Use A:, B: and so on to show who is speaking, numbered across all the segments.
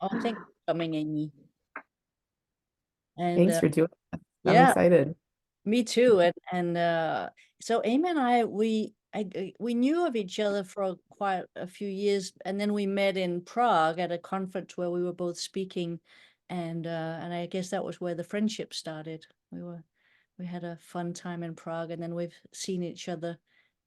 A: Oh, thanks for coming, Amy. And
B: Thanks for doing that. I'm
A: yeah,
B: excited.
A: me too. And so Amy and I, we knew of each other for quite a few years, and then we met in Prague at a conference where we were both speaking, and I guess that was where the friendship started. We had a fun time in Prague, and then we've seen each other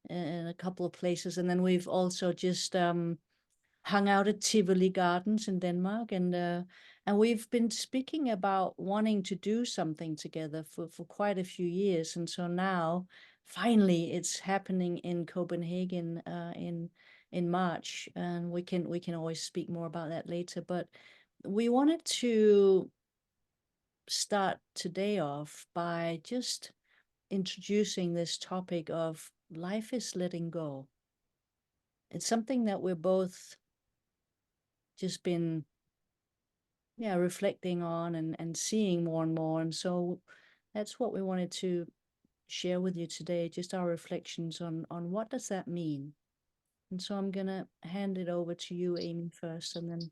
A: in a couple of places, and then we've also just hung out at Tivoli Gardens in Denmark, and we've been speaking about wanting to do something together for quite a few years, and so now finally it's happening in Copenhagen in March, and we can always speak more about that later. But we wanted to start today off by just introducing this topic of life is letting go. It's something that we're both just been reflecting on and seeing more and more. And so that's what we wanted to share with you today, just our reflections on what does that mean. And so I'm gonna hand it over to you, Amy, first, and then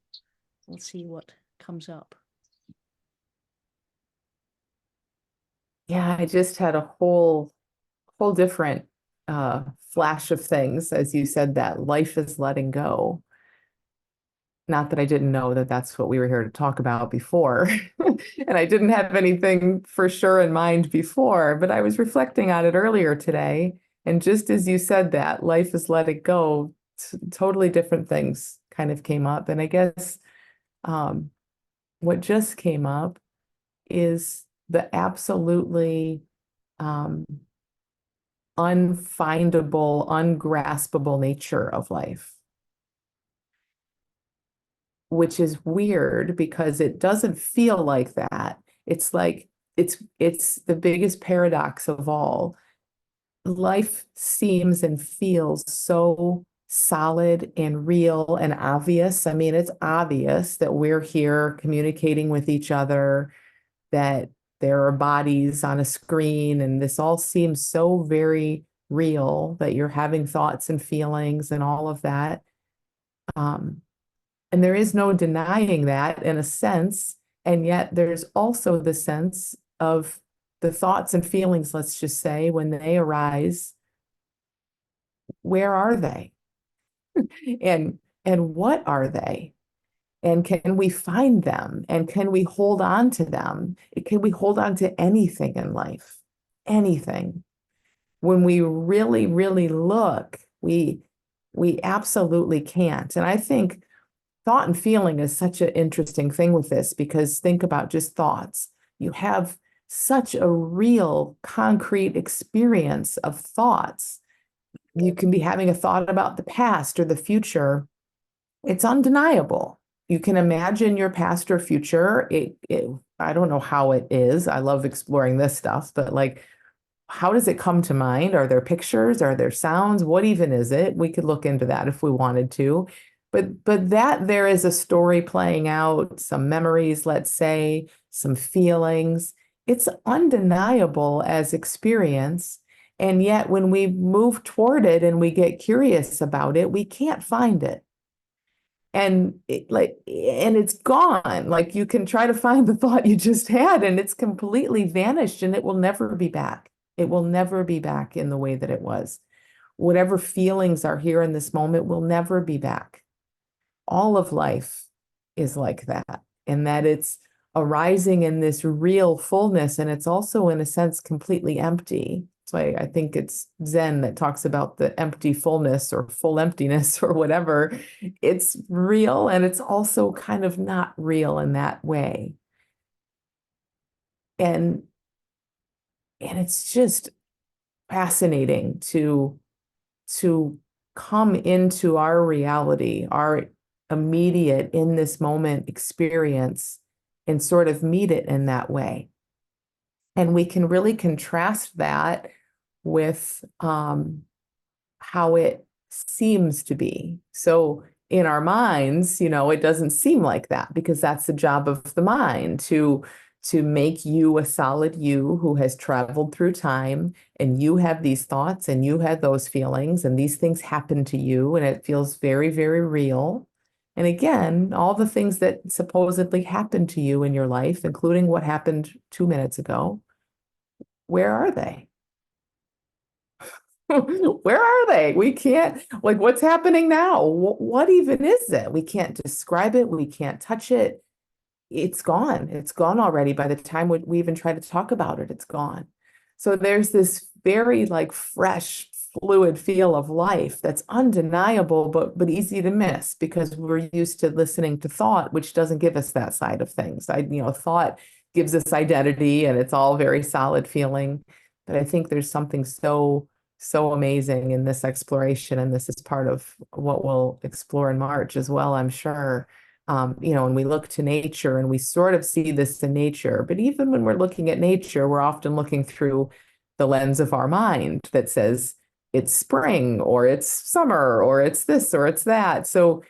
A: we'll see what comes up.
B: Yeah, I just had a whole different flash of things as you said that life is letting go. Not that I didn't know that that's what we were here to talk about before. And I didn't have anything for sure in mind before, but I was reflecting on it earlier today. And just as you said that, life is letting go, totally different things kind of came up. And I guess um, what just came up is the absolutely um, unfindable, ungraspable nature of life, which is weird because it doesn't feel like that. It's like it's the biggest paradox of all. Life seems and feels so solid and real and obvious. I mean, it's obvious that we're here communicating with each other, that there are bodies on a screen, and this all seems so very real, that you're having thoughts and feelings and all of that. Um, and there is no denying that in a sense. And yet there's also the sense of the thoughts and feelings, let's just say, when they arise, where are they? And what are they? And can we find them? And can we hold on to them? Can we hold on to anything in life? Anything. When we really, really look, we absolutely can't. And I think thought and feeling is such an interesting thing with this, because think about just thoughts. You have such a real, concrete experience of thoughts. You can be having a thought about the past or the future. It's undeniable. You can imagine your past or future. I don't know how it is. I love exploring this stuff, but like, how does it come to mind? Are there pictures? Are there sounds? What even is it? We could look into that if we wanted to. But that there is a story playing out, some memories, let's say, some feelings. It's undeniable as experience. And yet when we move toward it and we get curious about it, we can't find it. And and it's gone. Like, you can try to find the thought you just had and it's completely vanished, and it will never be back. It will never be back in the way that it was. Whatever feelings are here in this moment will never be back. All of life is like that, and that it's arising in this real fullness, and it's also in a sense completely empty. So I think it's Zen that talks about the empty fullness or full emptiness or whatever. It's real, and it's also kind of not real in that way. And it's just fascinating to come into our reality, our immediate in this moment experience, and sort of meet it in that way. And we can really contrast that with how it seems to be. So in our minds, it doesn't seem like that, because that's the job of the mind to make you a solid you who has traveled through time, and you have these thoughts and you have those feelings and these things happen to you, and it feels very, very real. And again, all the things that supposedly happened to you in your life, including what happened 2 minutes ago, where are they? Where are they? We can't, like, what's happening now? What even is it? We can't describe it. We can't touch it. It's gone. It's gone already. By the time we even try to talk about it, it's gone. So there's this very like fresh, fluid feel of life that's undeniable, but easy to miss because we're used to listening to thought, which doesn't give us that side of things. Thought gives us identity and it's all very solid feeling. But I think there's something so amazing in this exploration, and this is part of what we'll explore in March as well, I'm sure. When we look to nature and we sort of see this in nature, but even when we're looking at nature, we're often looking through the lens of our mind that says it's spring or it's summer or it's this or it's that. So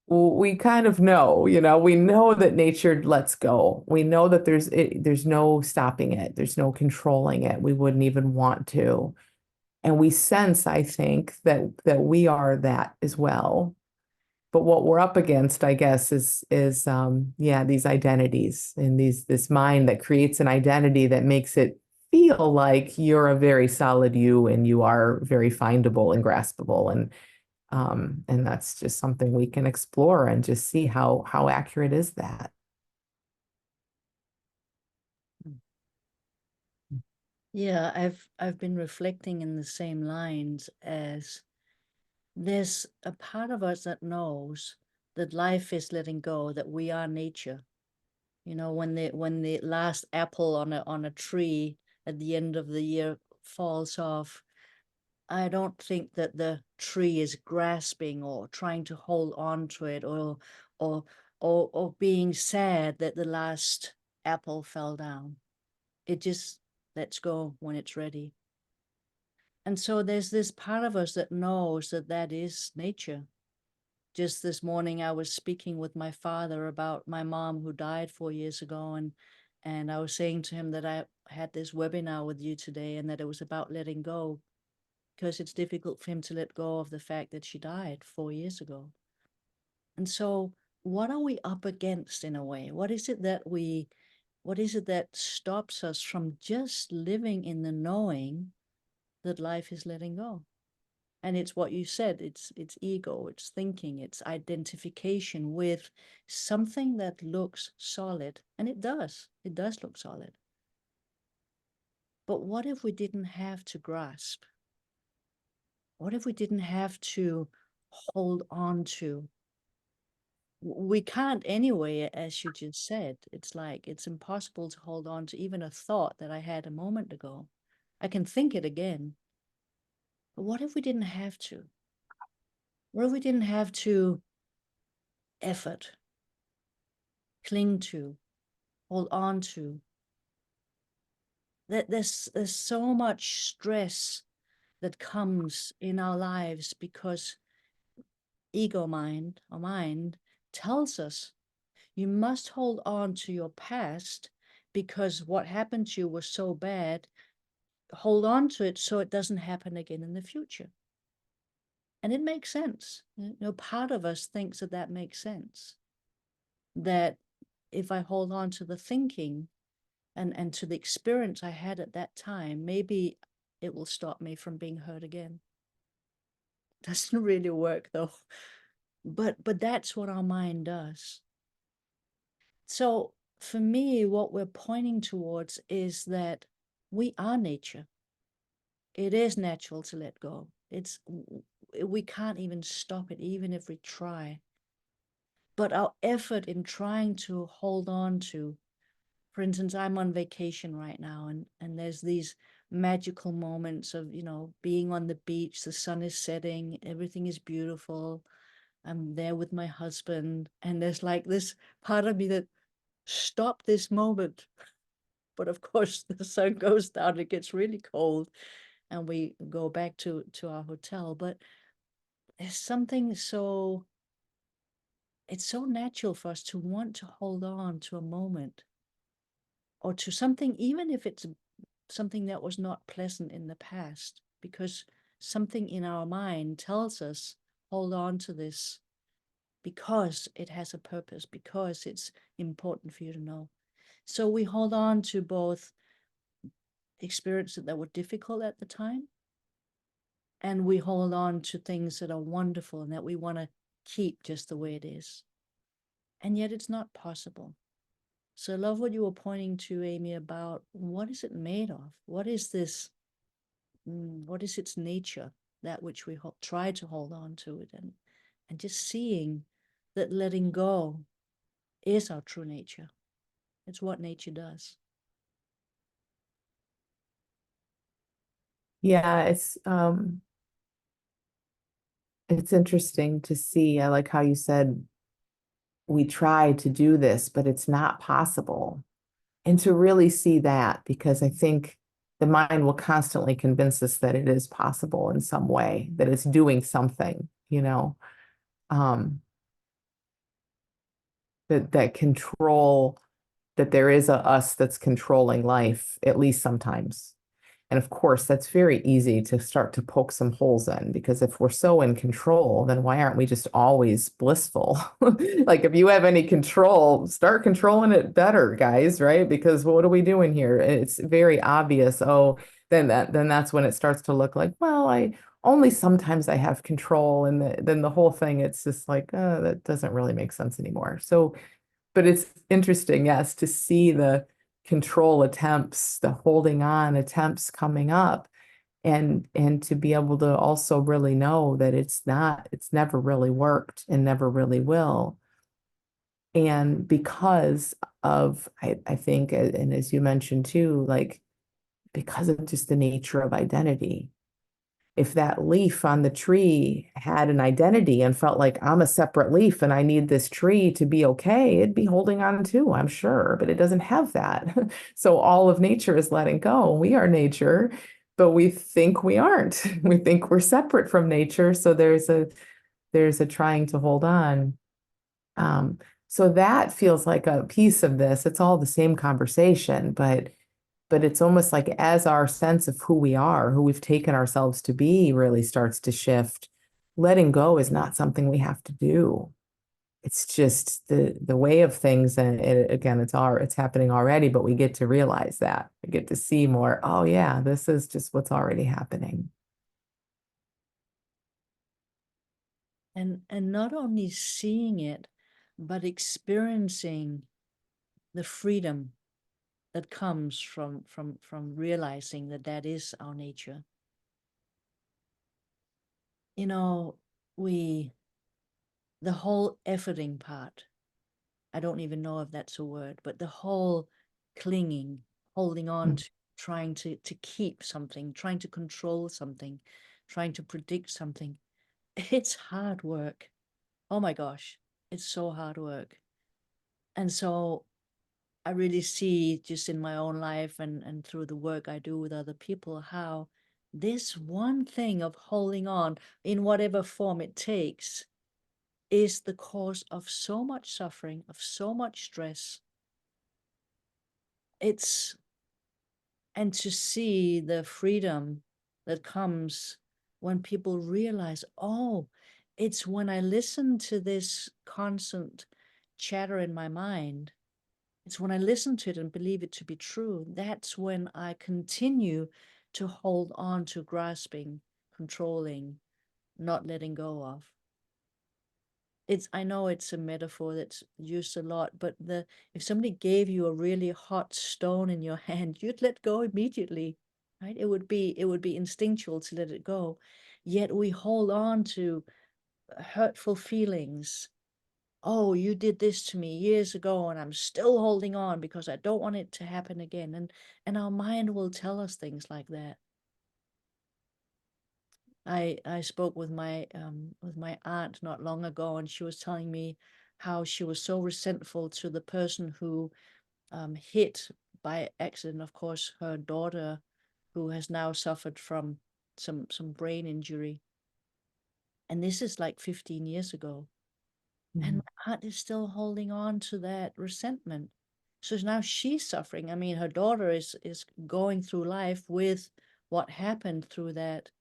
B: we kind of know, we know that nature lets go. We know that there's no stopping it. There's no controlling it. We wouldn't even want to. And we sense, I think, that we are that as well. But what we're up against, I guess, is these identities and this mind that creates an identity that makes it feel like you're a very solid you and you are very findable and graspable. And that's just something we can explore and just see how accurate is that.
A: Yeah, I've been reflecting in the same lines as there's a part of us that knows that life is letting go, that we are nature. When the last apple on a tree at the end of the year falls off, I don't think that the tree is grasping or trying to hold on to it or or being sad that the last apple fell down. It just lets go when it's ready. And so there's this part of us that knows that that is nature. Just this morning, I was speaking with my father about my mom who died 4 years ago, and I was saying to him that I had this webinar with you today and that it was about letting go because it's difficult for him to let go of the fact that she died 4 years ago. And so what are we up against in a way? What is it that stops us from just living in the knowing that life is letting go? And it's what you said, it's ego, it's thinking, it's identification with something that looks solid. And it does look solid. But what if we didn't have to grasp? What if we didn't have to hold on to? We can't anyway, as you just said. It's like it's impossible to hold on to even a thought that I had a moment ago. I can think it again. But what if we didn't have to? What if we didn't have to effort, cling to, hold on to? That there's so much stress that comes in our lives because ego mind or mind tells us you must hold on to your past because what happened to you was so bad. Hold on to it so it doesn't happen again in the future. And it makes sense. Part of us thinks that that makes sense. That if I hold on to the thinking and to the experience I had at that time, maybe it will stop me from being hurt again. Doesn't really work though. But that's what our mind does. So for me, what we're pointing towards is that we are nature. It is natural to let go. We can't even stop it, even if we try. But our effort in trying to hold on to, for instance, I'm on vacation right now, and there's these magical moments of, being on the beach, the sun is setting, everything is beautiful. I'm there with my husband, and there's like this part of me that stop this moment. But of course, the sun goes down, it gets really cold, and we go back to our hotel. But there's something it's so natural for us to want to hold on to a moment or to something, even if it's something that was not pleasant in the past, because something in our mind tells us, hold on to this because it has a purpose, because it's important for you to know. So we hold on to both experiences that were difficult at the time, and we hold on to things that are wonderful and that we want to keep just the way it is. And yet it's not possible. So I love what you were pointing to, Amy, about what is it made of? What is this? What is its nature? That which we try to hold on to it, and just seeing that letting go is our true nature. It's what nature does.
B: Yeah, it's interesting to see. I like how you said we try to do this, but it's not possible. And to really see that, because I think the mind will constantly convince us that it is possible in some way, that it's doing something, um, that control, that there is a us that's controlling life, at least sometimes. And of course, that's very easy to start to poke some holes in, because if we're so in control, then why aren't we just always blissful? Like if you have any control, start controlling it better, guys, right? Because what are we doing here? It's very obvious. Oh, then that's when it starts to look like, well, I only sometimes I have control, and then the whole thing, it's just like, that doesn't really make sense anymore. So but it's interesting, yes, to see the control attempts, the holding on attempts coming up, and to be able to also really know that it's never really worked and never really will. And because of, I think, and as you mentioned too, like because of just the nature of identity, if that leaf on the tree had an identity and felt like I'm a separate leaf and I need this tree to be okay, it'd be holding on too, I'm sure, but it doesn't have that. So all of nature is letting go. We are nature, but we think we aren't. We think we're separate from nature. So there's a trying to hold on. Um, so that feels like a piece of this. It's all the same conversation, but it's almost like as our sense of who we are, who we've taken ourselves to be, really starts to shift, letting go is not something we have to do. It's just the way of things, and again, it's happening already, but we get to realize that. We get to see more, oh yeah, this is just what's already happening.
A: And not only seeing it, but experiencing the freedom that comes from realizing that that is our nature. You know, the whole efforting part, I don't even know if that's a word, but the whole clinging, holding on
B: Mm.
A: to, trying to keep something, trying to control something, trying to predict something, it's hard work. Oh my gosh, it's so hard work. And so I really see just in my own life and through the work I do with other people how this one thing of holding on in whatever form it takes is the cause of so much suffering, of so much stress. It's and to see the freedom that comes when people realize, oh, it's when I listen to this constant chatter in my mind, it's when I listen to it and believe it to be true, that's when I continue to hold on to grasping, controlling, not letting go of. I know it's a metaphor that's used a lot, but if somebody gave you a really hot stone in your hand, you'd let go immediately, right? It would be instinctual to let it go. Yet we hold on to hurtful feelings. Oh, you did this to me years ago, and I'm still holding on because I don't want it to happen again. And our mind will tell us things like that. I spoke with my aunt not long ago, and she was telling me how she was so resentful to the person who hit by accident, of course, her daughter, who has now suffered from some brain injury. And this is like 15 years ago. And
B: Mhm.
A: my aunt is still holding on to that resentment. So now she's suffering. I mean, her daughter is going through life with what happened through that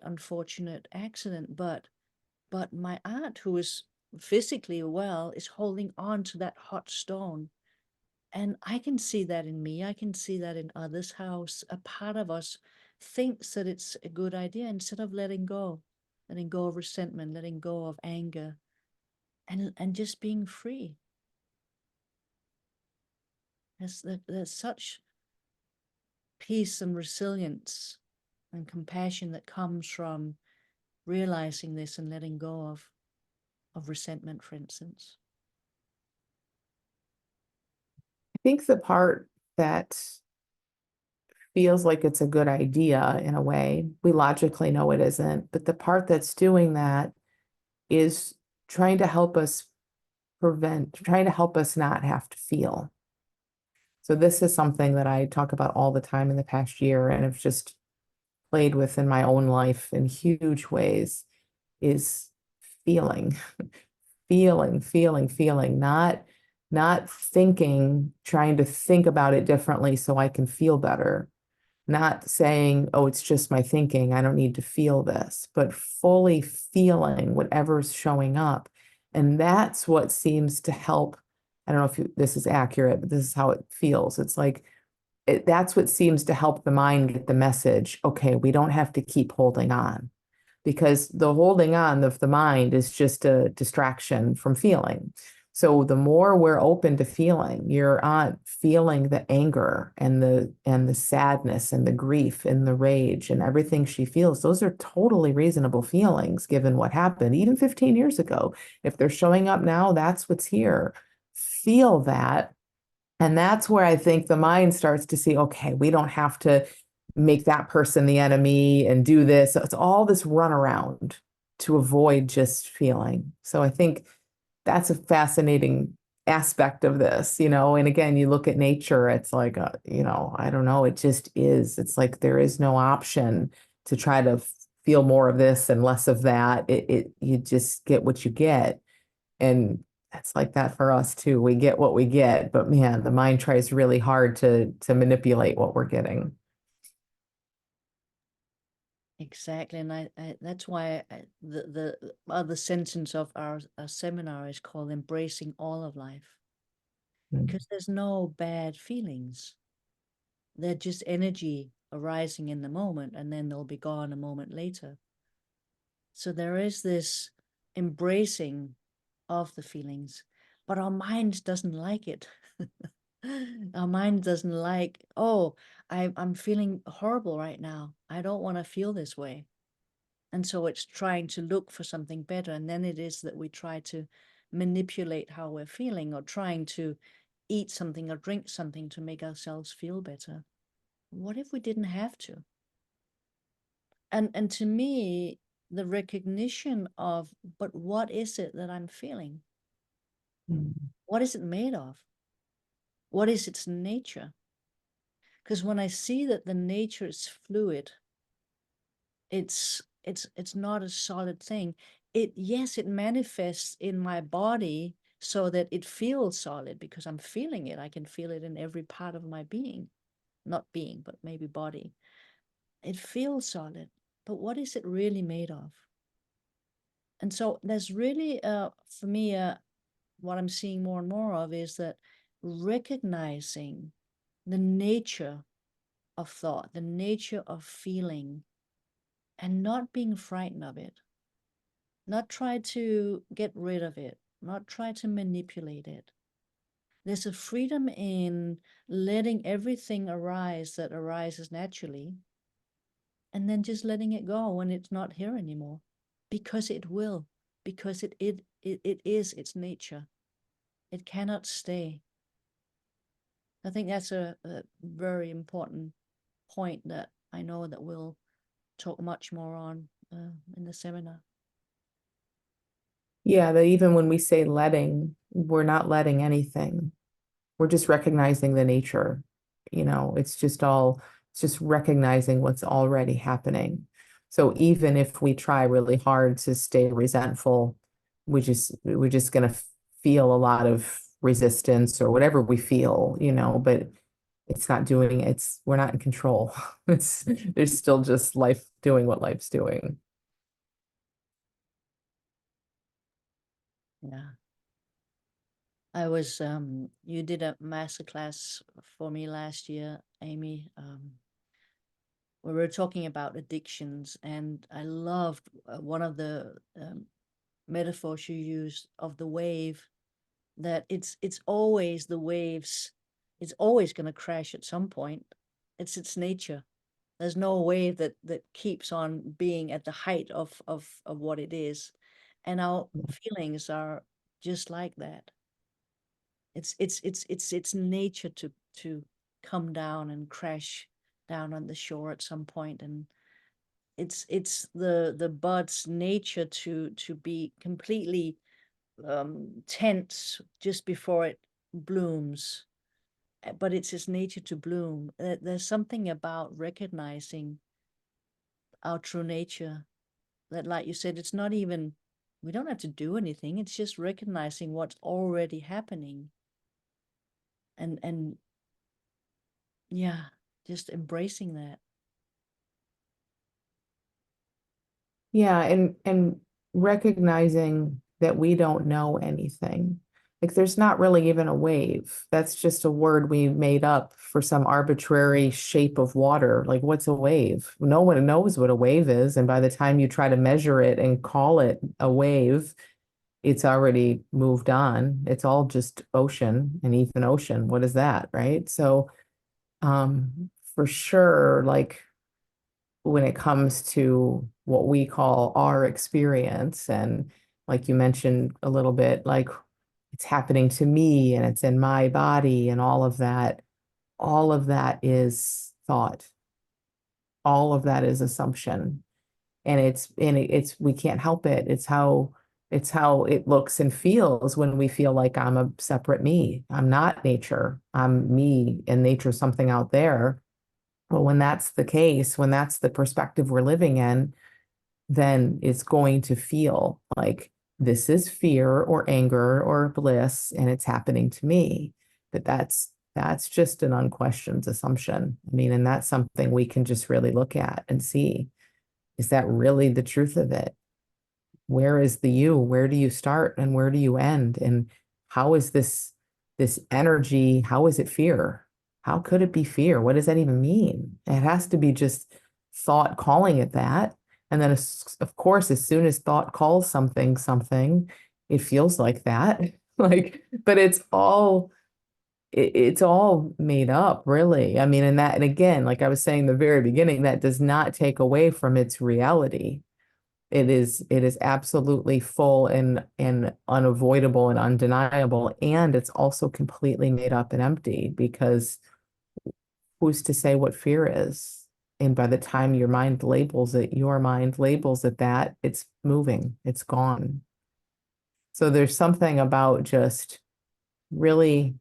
A: unfortunate accident, but my aunt, who is physically well is holding on to that hot stone. And I can see that in me. I can see that in others, how a part of us thinks that it's a good idea instead of letting go of resentment, letting go of anger, and just being free. There's such peace and resilience and compassion that comes from realizing this and letting go of resentment, for instance.
B: I think the part that feels like it's a good idea in a way, we logically know it isn't, but the part that's doing that is trying to help us trying to help us not have to feel. So this is something that I talk about all the time in the past year and have just played with in my own life in huge ways, is feeling, feeling, not thinking, trying to think about it differently so I can feel better. Not saying, oh, it's just my thinking, I don't need to feel this, but fully feeling whatever's showing up. And that's what seems to help. I don't know if this is accurate, but this is how it feels. It's like, that's what seems to help the mind get the message. Okay, we don't have to keep holding on, because the holding on of the mind is just a distraction from feeling. So the more we're open to feeling, you're on feeling the anger and the sadness and the grief and the rage and everything she feels. Those are totally reasonable feelings given what happened even 15 years ago. If they're showing up now, that's what's here. Feel that. And that's where I think the mind starts to see, okay, we don't have to make that person the enemy and do this. So it's all this runaround to avoid just feeling. So I think that's a fascinating aspect of this, you know. And again, you look at nature, it's like, you know, I don't know, it just is. It's like there is no option to try to feel more of this and less of that. You just get what you get. And that's like that for us too. We get what we get, but man, the mind tries really hard to manipulate what we're getting.
A: Exactly, and that's why the other sentence of our seminar is called "Embracing All of Life,"
B: Mm.
A: because there's no bad feelings. They're just energy arising in the moment, and then they'll be gone a moment later. So there is this embracing of the feelings, but our mind doesn't like it. Our mind doesn't like, oh, I'm feeling horrible right now. I don't want to feel this way. And so it's trying to look for something better. And then it is that we try to manipulate how we're feeling, or trying to eat something or drink something to make ourselves feel better. What if we didn't have to? And to me, the recognition of, but what is it that I'm feeling?
B: Mm.
A: What is it made of? What is its nature? Because when I see that the nature is fluid, it's not a solid thing. Yes, it manifests in my body so that it feels solid because I'm feeling it. I can feel it in every part of my being, not being, but maybe body. It feels solid, but what is it really made of? And so there's really, for me, what I'm seeing more and more of is that recognizing the nature of thought, the nature of feeling, and not being frightened of it, not try to get rid of it, not try to manipulate it. There's a freedom in letting everything arise that arises naturally, and then just letting it go when it's not here anymore, because it will, because it is its nature. It cannot stay. I think that's a very important point that I know that we'll talk much more on in the seminar.
B: Yeah, that even when we say letting, we're not letting anything. We're just recognizing the nature. You know, it's just recognizing what's already happening. So even if we try really hard to stay resentful, we're just gonna feel a lot of resistance or whatever we feel, you know, but it's not doing we're not in control. It's there's still just life doing what life's doing.
A: Yeah. I was you did a master class for me last year, Amy. We were talking about addictions, and I loved one of the metaphors you used of the wave, that it's always the waves, it's always going to crash at some point. It's its nature. There's no wave that keeps on being at the height of what it is. And our feelings are just like that. It's nature to come down and crash down on the shore at some point. And it's the bud's nature to be completely tense just before it blooms. But it's its nature to bloom. There's something about recognizing our true nature that, like you said, it's not even, we don't have to do anything. It's just recognizing what's already happening. And yeah, just embracing that.
B: Yeah, and recognizing that we don't know anything. Like there's not really even a wave. That's just a word we made up for some arbitrary shape of water. Like what's a wave? No one knows what a wave is. And by the time you try to measure it and call it a wave, it's already moved on. It's all just ocean, and even ocean. What is that, right? So for sure, like when it comes to what we call our experience, and like you mentioned a little bit, like it's happening to me and it's in my body and all of that is thought, all of that is assumption, and it's we can't help it. It's how it looks and feels when we feel like I'm a separate me. I'm not nature, I'm me, and nature's something out there. Well, when that's the case, when that's the perspective we're living in, then it's going to feel like this is fear or anger or bliss, and it's happening to me. But that's just an unquestioned assumption. I mean, and that's something we can just really look at and see, is that really the truth of it? Where is the you? Where do you start and where do you end? And how is this energy? How is it fear? How could it be fear? What does that even mean? It has to be just thought calling it that. And then, of course, as soon as thought calls something something, it feels like that. Like, but it's all made up, really. I mean, and again, like I was saying in the very beginning, that does not take away from its reality. It is absolutely full and unavoidable and undeniable, and it's also completely made up and empty, because who's to say what fear is? And by the time your mind labels it that, it's moving, it's gone. So there's something about just really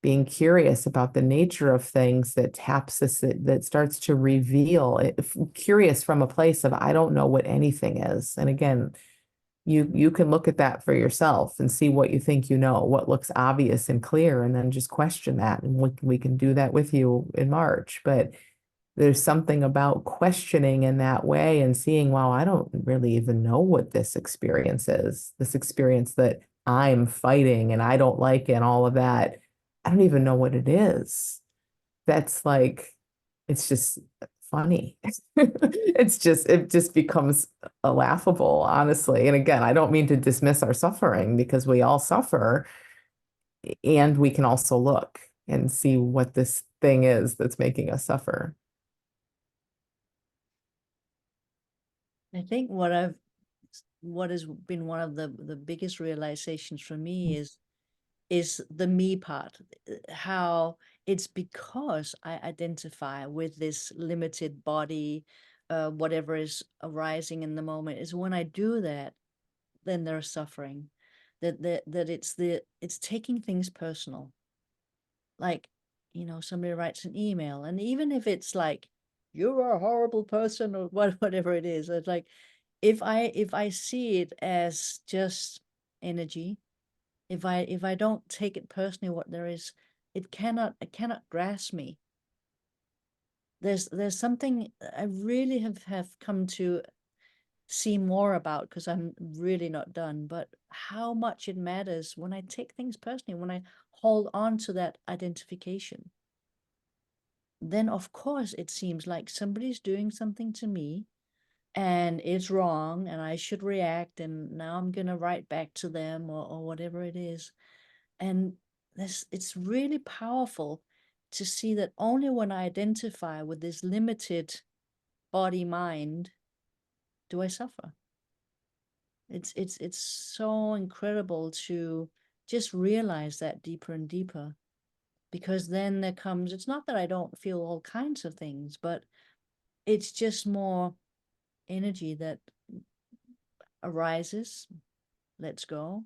B: being curious about the nature of things that taps us, that starts to reveal it, curious from a place of I don't know what anything is. And again, you can look at that for yourself and see what you think you know, what looks obvious and clear, and then just question that. And we can do that with you in March. But there's something about questioning in that way and seeing, wow, I don't really even know what this experience is, this experience that I'm fighting and I don't like it and all of that. I don't even know what it is. That's like, it's just funny. It just becomes a laughable, honestly. And again, I don't mean to dismiss our suffering, because we all suffer, and we can also look and see what this thing is that's making us suffer.
A: I think what has been one of the biggest realizations for me is the me part. How it's because I identify with this limited body, whatever is arising in the moment, is when I do that, then there's suffering. That it's taking things personal. Like, somebody writes an email, and even if it's like, you're a horrible person, or whatever it is, it's like, if I see it as just energy, if I don't take it personally, what there is, it cannot grasp me. There's something I really have come to see more about, because I'm really not done, but how much it matters when I take things personally, when I hold on to that identification. Then of course it seems like somebody's doing something to me and it's wrong and I should react, and now I'm gonna write back to them, or whatever it is. And this, it's really powerful to see that only when I identify with this limited body mind do I suffer. It's so incredible to just realize that deeper and deeper, because then there comes, it's not that I don't feel all kinds of things, but it's just more energy that arises, lets go,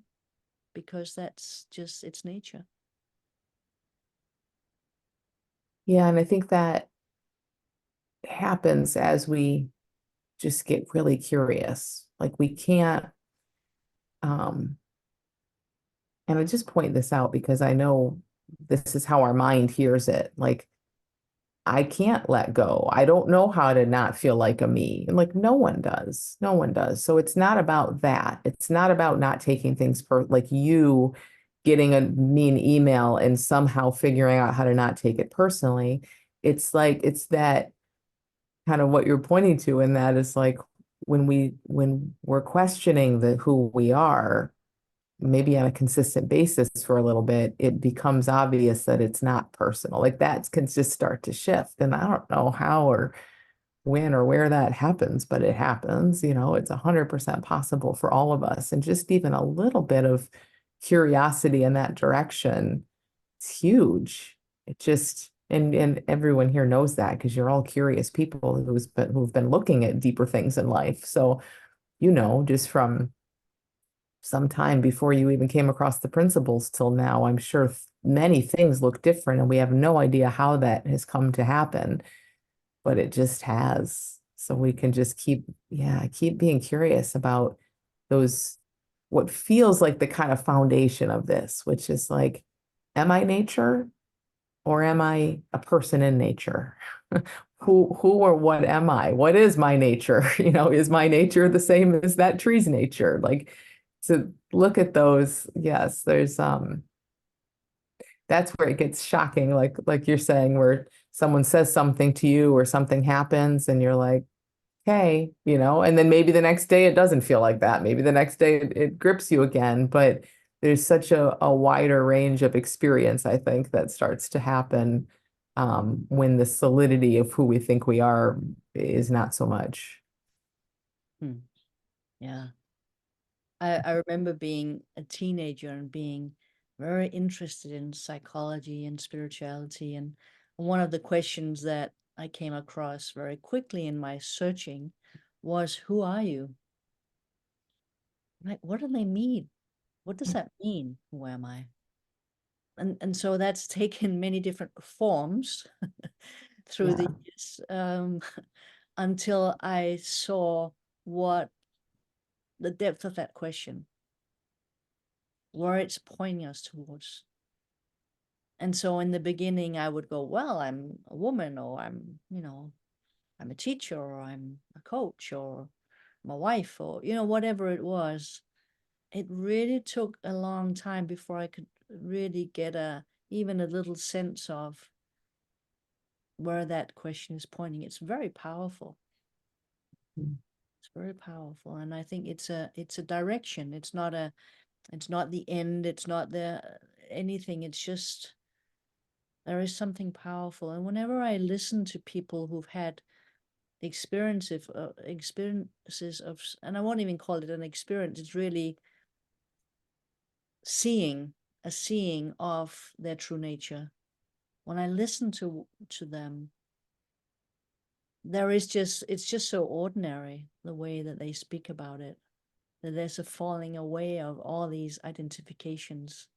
A: because that's just its nature.
B: Yeah, and I think that happens as we just get really curious. Like we can't, um, and I just point this out because I know this is how our mind hears it. Like, I can't let go. I don't know how to not feel like a me. And like no one does. No one does. So it's not about that. It's not about not taking things like you getting a mean email and somehow figuring out how to not take it personally. It's like it's that kind of what you're pointing to, and that is like when we're questioning the who we are, maybe on a consistent basis for a little bit, it becomes obvious that it's not personal. Like that can just start to shift. And I don't know how or when or where that happens, but it happens. It's 100% possible for all of us. And just even a little bit of curiosity in that direction, it's huge. It just and everyone here knows that because you're all curious people who've been looking at deeper things in life. So, just from some time before you even came across the principles till now, I'm sure many things look different and we have no idea how that has come to happen, but it just has. So we can just keep being curious about those, what feels like the kind of foundation of this, which is like, am I nature or am I a person in nature? Who or what am I? What is my nature? Is my nature the same as that tree's nature? Like, to look at those, yes, that's where it gets shocking, like you're saying, where someone says something to you or something happens and you're like, hey, and then maybe the next day it doesn't feel like that. Maybe the next day it grips you again, but there's such a wider range of experience, I think, that starts to happen when the solidity of who we think we are is not so much.
A: Hmm. Yeah. I remember being a teenager and being very interested in psychology and spirituality. And one of the questions that I came across very quickly in my searching was, who are you? Like, what do they mean? What does that mean? Who am I? And so that's taken many different forms through the
B: Yeah.
A: years, until I saw what the depth of that question, where it's pointing us towards. And so in the beginning, I would go, well, I'm a woman, or I'm a teacher, or I'm a coach, or my wife, or, whatever it was. It really took a long time before I could really get even a little sense of where that question is pointing. It's very powerful. It's very powerful. And I think it's a direction. It's not the end. It's not anything. It's just, there is something powerful. And whenever I listen to people who've had experiences of, and I won't even call it an experience, it's really seeing of their true nature. When I listen to them, it's just so ordinary the way that they speak about it, that there's a falling away of all these identifications.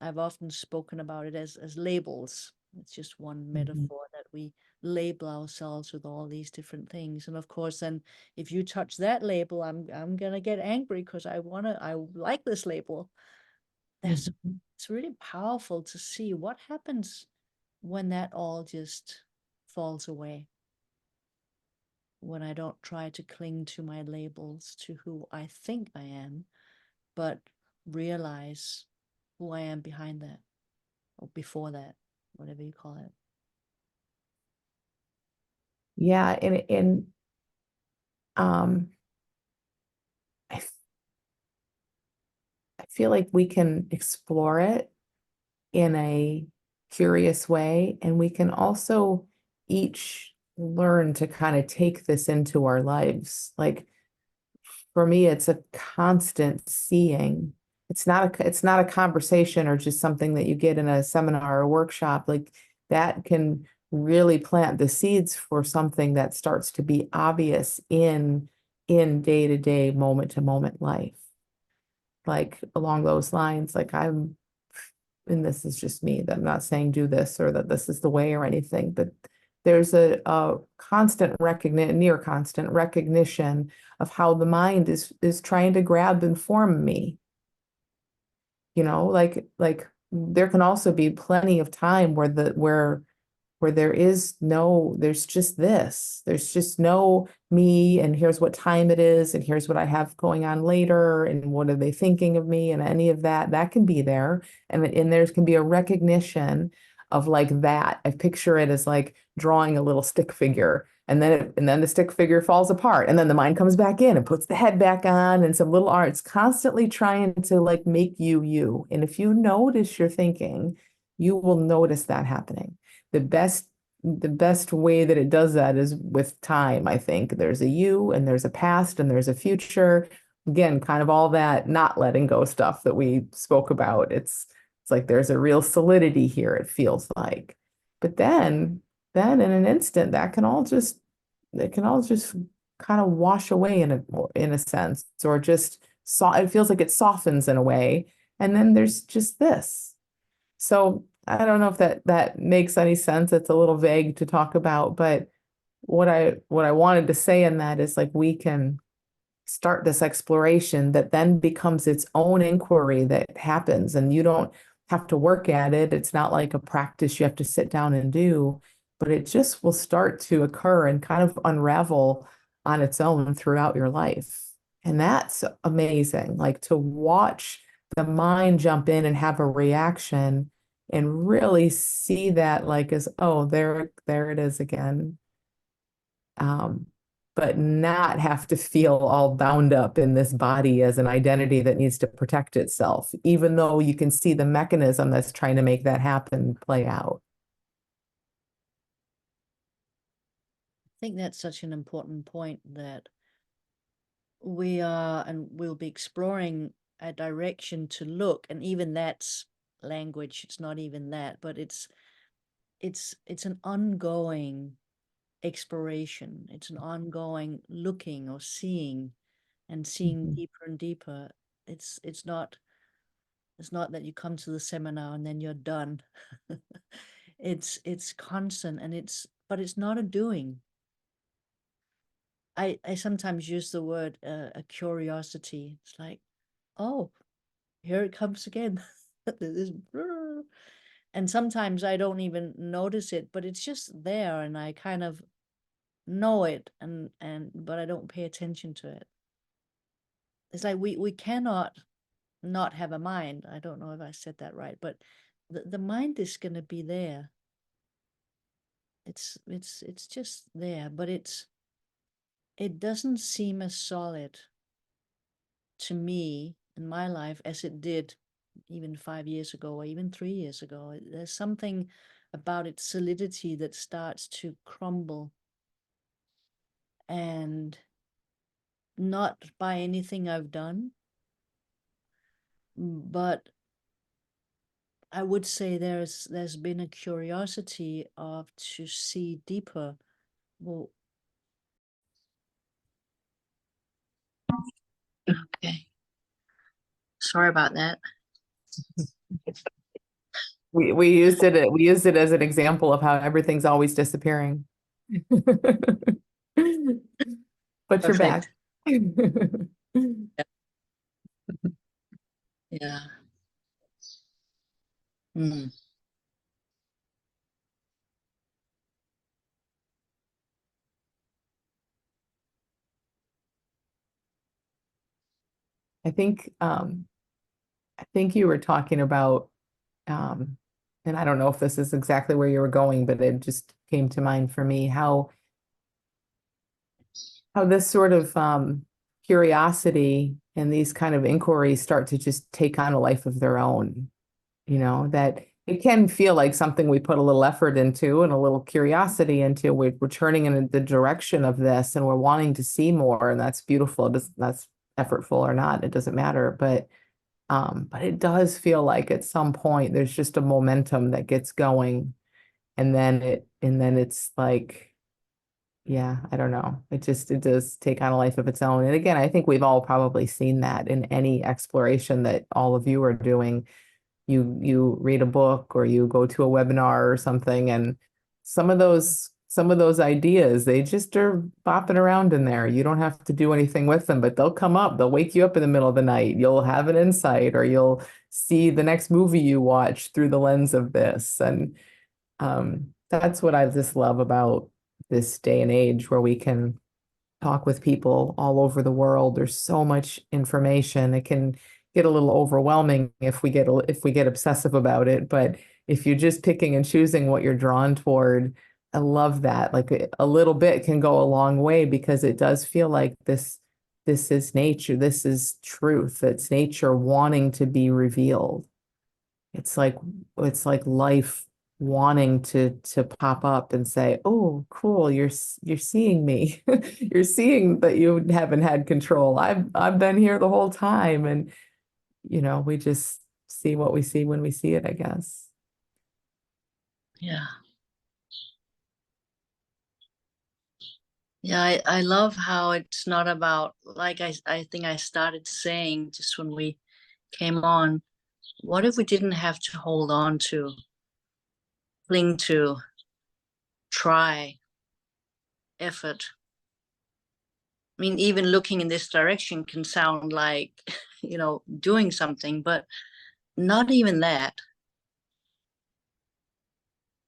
A: I've often spoken about it as labels. It's just one
B: Mhm.
A: metaphor that we label ourselves with all these different things. And of course, then if you touch that label, I'm gonna get angry because I like this label. That's
B: Mhm.
A: It's really powerful to see what happens when that all just falls away. when I don't try to cling to my labels, to who I think I am, but realize who I am behind that, or before that, whatever you call it.
B: Yeah, and um I, I feel like we can explore it in a curious way, and we can also each learn to kind of take this into our lives. Like for me, it's a constant seeing. It's not a conversation or just something that you get in a seminar or workshop. Like that can really plant the seeds for something that starts to be obvious in day-to-day, moment-to-moment life. Like along those lines, like and this is just me, that I'm not saying do this or that this is the way or anything, but there's a constant recognition, near constant recognition of how the mind is trying to grab and form me. Like there can also be plenty of time where there's just this. There's just no me, and here's what time it is, and here's what I have going on later, and what are they thinking of me, and any of that. That can be there. And there can be a recognition of like that. I picture it as like drawing a little stick figure. And then the stick figure falls apart. And then the mind comes back in and puts the head back on, and some little art's constantly trying to like make you you. And if you notice your thinking, you will notice that happening. The best way that it does that is with time, I think. There's a you and there's a past and there's a future. Again, kind of all that not letting go stuff that we spoke about. It's like there's a real solidity here, it feels like. But then in an instant, it can all just kind of wash away in a sense, or just it feels like it softens in a way. And then there's just this. So I don't know if that makes any sense. It's a little vague to talk about, but what I wanted to say in that is like we can start this exploration that then becomes its own inquiry that happens, and you don't have to work at it. It's not like a practice you have to sit down and do, but it just will start to occur and kind of unravel on its own throughout your life. And that's amazing, like to watch the mind jump in and have a reaction and really see that like as, oh, there it is again. Um, but not have to feel all bound up in this body as an identity that needs to protect itself, even though you can see the mechanism that's trying to make that happen play out.
A: I think that's such an important point, that we are, and we'll be exploring a direction to look, and even that's language. It's not even that, but it's an ongoing exploration. It's an ongoing looking or seeing, and seeing
B: Mhm.
A: deeper and deeper. It's not that you come to the seminar and then you're done. It's constant, and but it's not a doing. I sometimes use the word a curiosity. It's like, oh, here it comes again. This and sometimes I don't even notice it, but it's just there, and I kind of know it, and but I don't pay attention to it. It's like we cannot not have a mind. I don't know if I said that right, but the mind is going to be there. It's just there, but it doesn't seem as solid to me in my life as it did even 5 years ago, or even 3 years ago. There's something about its solidity that starts to crumble, and not by anything I've done, but I would say there's been a curiosity of to see deeper. Well, okay. Sorry about that.
B: We used it as an example of how everything's always disappearing. But you're back.
A: Perfect. Yeah. Mm.
B: I think you were talking about, um, and I don't know if this is exactly where you were going, but it just came to mind for me how this sort of curiosity and these kind of inquiries start to just take on a life of their own, that it can feel like something we put a little effort into and a little curiosity into. We're turning in the direction of this and we're wanting to see more, and that's beautiful. That's effortful or not, it doesn't matter. But it does feel like at some point there's just a momentum that gets going, and then it's like, yeah, I don't know. It does take on a life of its own. And again, I think we've all probably seen that in any exploration that all of you are doing. You read a book or you go to a webinar or something, and some of those ideas, they just are bopping around in there. You don't have to do anything with them, but they'll come up. They'll wake you up in the middle of the night. You'll have an insight, or you'll see the next movie you watch through the lens of this. And that's what I just love about this day and age, where we can talk with people all over the world. There's so much information. It can get a little overwhelming if we get obsessive about it. But if you're just picking and choosing what you're drawn toward, I love that. Like a little bit can go a long way, because it does feel like this is nature. This is truth. It's nature wanting to be revealed. It's like it's like life wanting to pop up and say, "Oh, cool, you're seeing me. You're seeing that you haven't had control. I've been here the whole time." And we just see what we see when we see it, I guess.
A: Yeah. Yeah, I love how it's not about, like I think I started saying just when we came on, what if we didn't have to hold on to, cling to, try, effort? I mean, even looking in this direction can sound like, doing something, but not even that.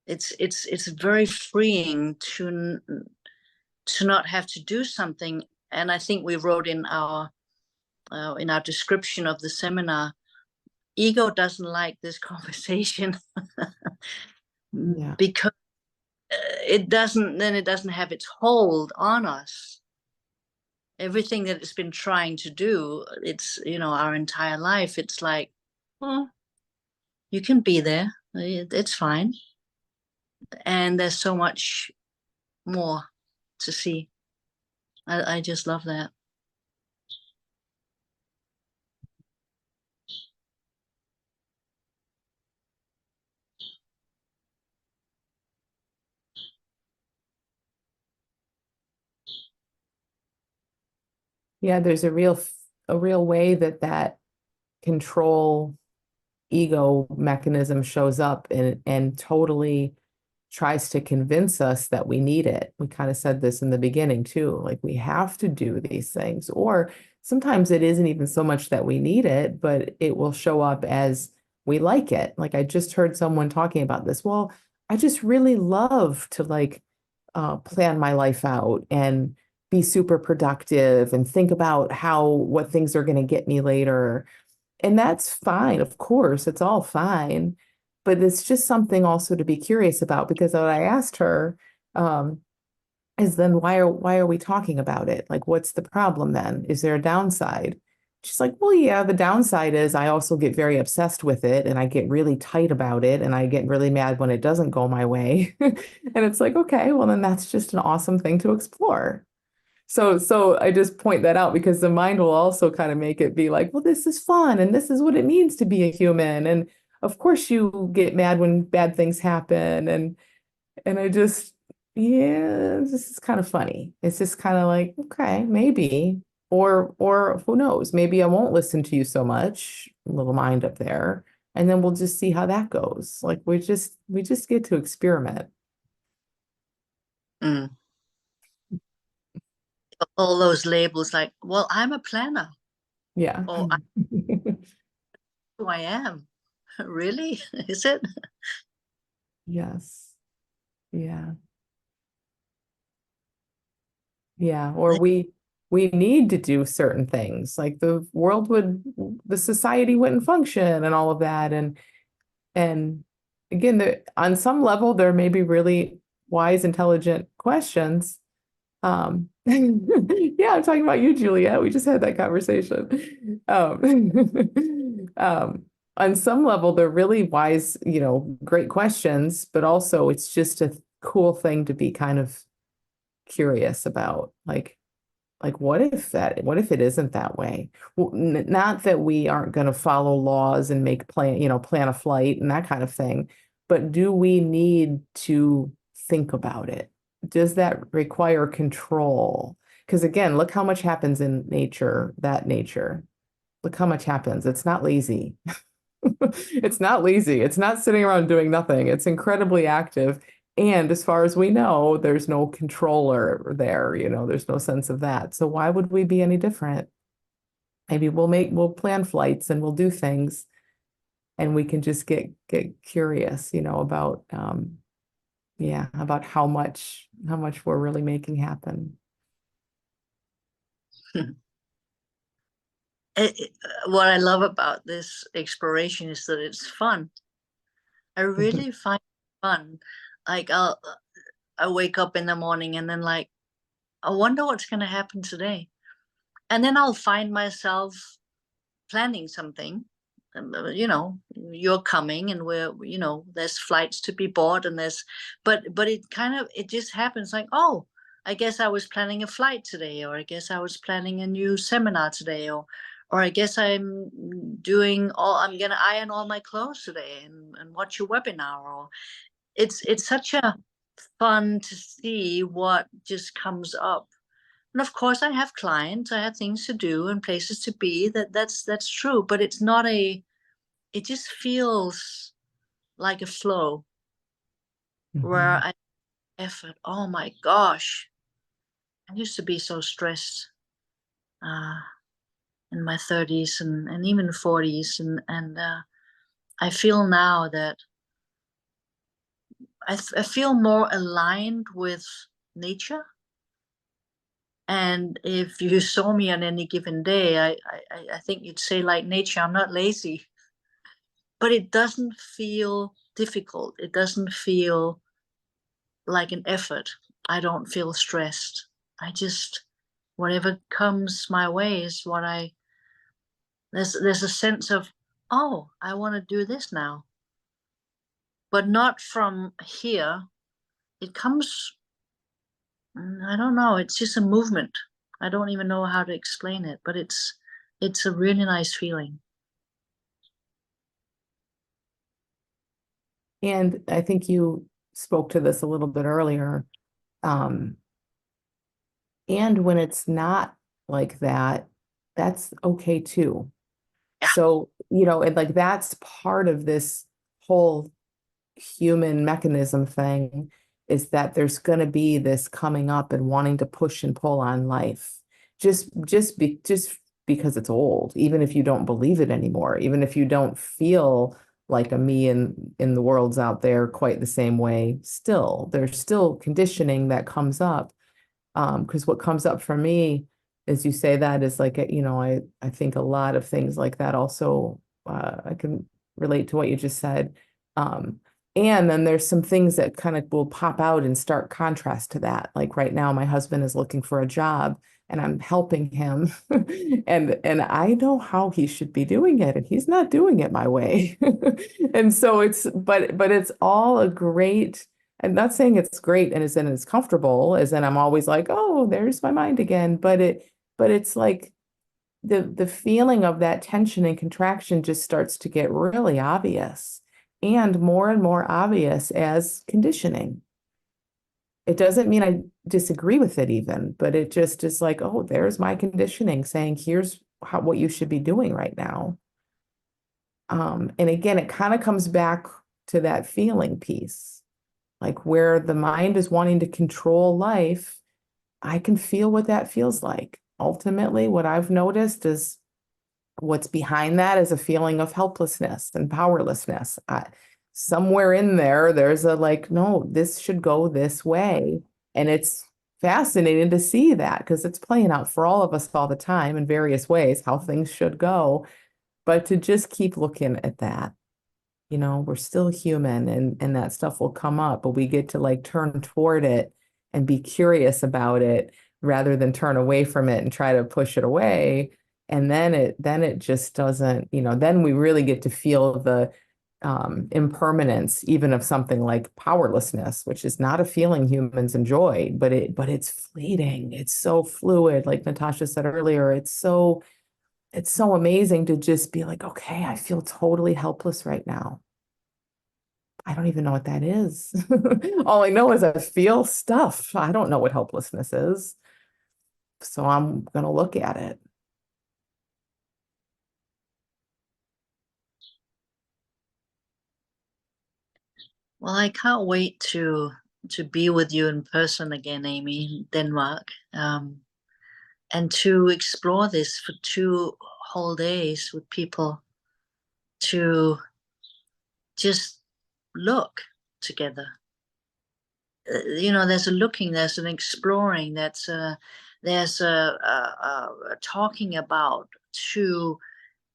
A: It's very freeing to not have to do something. And I think we wrote in our description of the seminar, ego doesn't like this conversation
B: Yeah.
A: because it doesn't have its hold on us. Everything that it's been trying to do, it's our entire life, it's like, well, you can be there, it's fine, and there's so much more to see. I just love that.
B: Yeah, there's a real way that control ego mechanism shows up and totally tries to convince us that we need it. We kind of said this in the beginning too, like we have to do these things. Or sometimes it isn't even so much that we need it, but it will show up as we like it. Like I just heard someone talking about this. Well, I just really love to plan my life out and be super productive and think about what things are going to get me later. And that's fine, of course, it's all fine. But it's just something also to be curious about, because what I asked her, um, is then why are we talking about it? Like, what's the problem then? Is there a downside? She's like, well, yeah, the downside is I also get very obsessed with it and I get really tight about it and I get really mad when it doesn't go my way. And it's like, okay, well, then that's just an awesome thing to explore. So I just point that out because the mind will also kind of make it be like, well, this is fun and this is what it means to be a human. And of course you get mad when bad things happen. And I just, yeah, this is kind of funny. It's just kind of like, okay, maybe. Or who knows, maybe I won't listen to you so much, little mind up there. And then we'll just see how that goes. Like we just get to experiment.
A: Mm. All those labels like, well, I'm a planner,
B: Yeah.
A: or I who I am. Really? Is it?
B: Yes. Yeah. Yeah, or we we need to do certain things. Like the society wouldn't function and all of that. And again, on some level, there may be really wise, intelligent questions. Yeah, I'm talking about you, Juliet. We just had that conversation. On some level, they're really wise, great questions, but also it's just a cool thing to be kind of curious about. Like what if it isn't that way? Well, not that we aren't going to follow laws and make plan a flight and that kind of thing, but do we need to think about it? Does that require control? Because again, look how much happens in that nature. Look how much happens. It's not lazy. It's not lazy. It's not sitting around doing nothing. It's incredibly active. And as far as we know, there's no controller there, there's no sense of that. So why would we be any different? Maybe we'll plan flights and we'll do things and we can just get curious, about about how much we're really making happen.
A: What I love about this exploration is that it's fun. I really find it fun. Like I wake up in the morning and then like, I wonder what's going to happen today. And then I'll find myself planning something. You're coming and there's flights to be bought and but it just happens like, oh, I guess I was planning a flight today, or I guess I was planning a new seminar today, or I guess I'm going to iron all my clothes today and watch a webinar. Or it's such a fun to see what just comes up. And of course I have clients, I have things to do and places to be. That's true, but it's not it just feels like a flow where I effort. Oh my gosh, I used to be so stressed in my 30s and even 40s, and I feel now that I feel more aligned with nature. And if you saw me on any given day, I think you'd say, like nature, I'm not lazy, but it doesn't feel difficult. It doesn't feel like an effort. I don't feel stressed. I just, whatever comes my way is what there's a sense of, oh, I want to do this now, but not from here. It comes, I don't know, it's just a movement. I don't even know how to explain it, but it's a really nice feeling.
B: And I think you spoke to this a little bit earlier. And when it's not like that, that's okay too.
A: Yeah.
B: So, and like that's part of this whole human mechanism thing, is that there's going to be this coming up and wanting to push and pull on life just because it's old, even if you don't believe it anymore, even if you don't feel like a me in the world's out there quite the same way, still there's still conditioning that comes up. Because what comes up for me, as you say, that is like, I think a lot of things like that also, I can relate to what you just said. And then there's some things that kind of will pop out in stark contrast to that. Like right now, my husband is looking for a job and I'm helping him. And I know how he should be doing it, and he's not doing it my way. And so but it's all a great, I'm not saying it's great and it's comfortable, as in I'm always like, oh, there's my mind again. But it's like the feeling of that tension and contraction just starts to get really obvious, and more obvious as conditioning. It doesn't mean I disagree with it even, but it just is like, oh, there's my conditioning saying, here's what you should be doing right now. And again, it kind of comes back to that feeling piece. Like where the mind is wanting to control life, I can feel what that feels like. Ultimately, what I've noticed is what's behind that is a feeling of helplessness and powerlessness. Somewhere in there, there's a like, no, this should go this way. And it's fascinating to see that because it's playing out for all of us all the time in various ways, how things should go. But to just keep looking at that, we're still human and that stuff will come up, but we get to like turn toward it and be curious about it rather than turn away from it and try to push it away. And then it just doesn't, then we really get to feel the impermanence even of something like powerlessness, which is not a feeling humans enjoy, but it's fleeting. It's so fluid, like Natasha said earlier. It's so amazing to just be like, okay, I feel totally helpless right now. I don't even know what that is. All I know is I feel stuff. I don't know what helplessness is. So I'm going to look at it.
A: Well, I can't wait to be with you in person again, Amy, in Denmark, and to explore this for 2 whole days with people, to just look together. There's a looking, there's an exploring, there's a talking about, to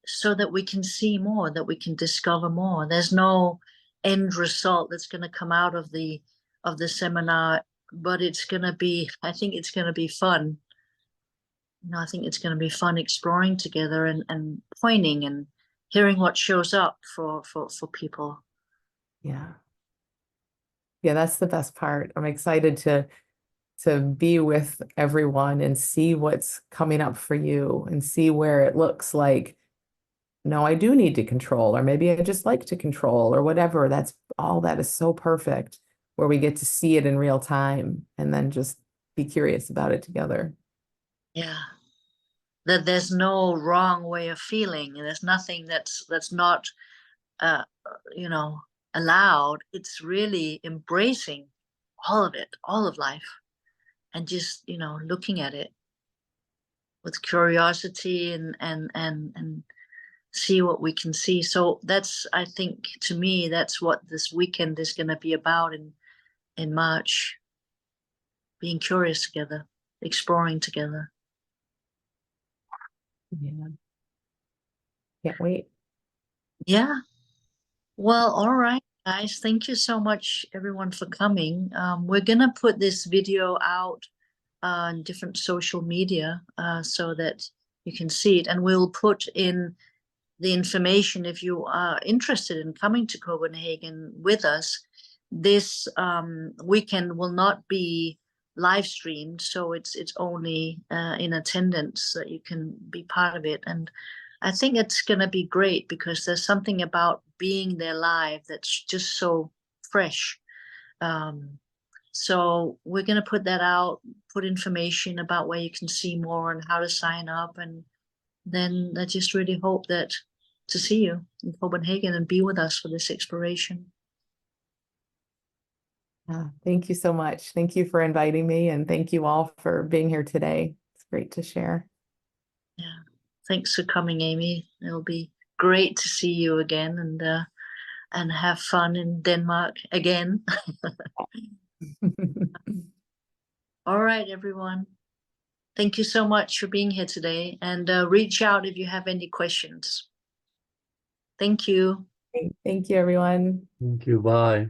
A: so that we can see more, that we can discover more. There's no end result that's going to come out of the seminar, but I think it's going to be fun. I think it's going to be fun exploring together and pointing and hearing what shows up for people.
B: Yeah. Yeah, that's the best part. I'm excited to be with everyone and see what's coming up for you and see where it looks like, no, I do need to control, or maybe I just like to control, or whatever. That's all that is so perfect, where we get to see it in real time and then just be curious about it together.
A: Yeah. That there's no wrong way of feeling. There's nothing that's not uh you know allowed. It's really embracing all of it, all of life, and just looking at it with curiosity and see what we can see. So that's, I think, to me, that's what this weekend is going to be about in March. Being curious together, exploring together.
B: Yeah. Can't wait.
A: Yeah. Well, all right, guys. Thank you so much, everyone, for coming. We're gonna put this video out on different social media so that you can see it, and we'll put in the information if you are interested in coming to Copenhagen with us. This weekend will not be live streamed, so it's only in attendance that you can be part of it. And I think it's going to be great because there's something about being there live that's just so fresh. Um, so we're going to put that out, put information about where you can see more and how to sign up. And then I just really hope that to see you in Copenhagen and be with us for this exploration.
B: Thank you so much. Thank you for inviting me, and thank you all for being here today. It's great to share.
A: Yeah. Thanks for coming, Amy. It'll be great to see you again and have fun in Denmark again. All right, everyone. Thank you so much for being here today, and reach out if you have any questions. Thank you.
B: Thank you, everyone.
C: Thank you. Bye.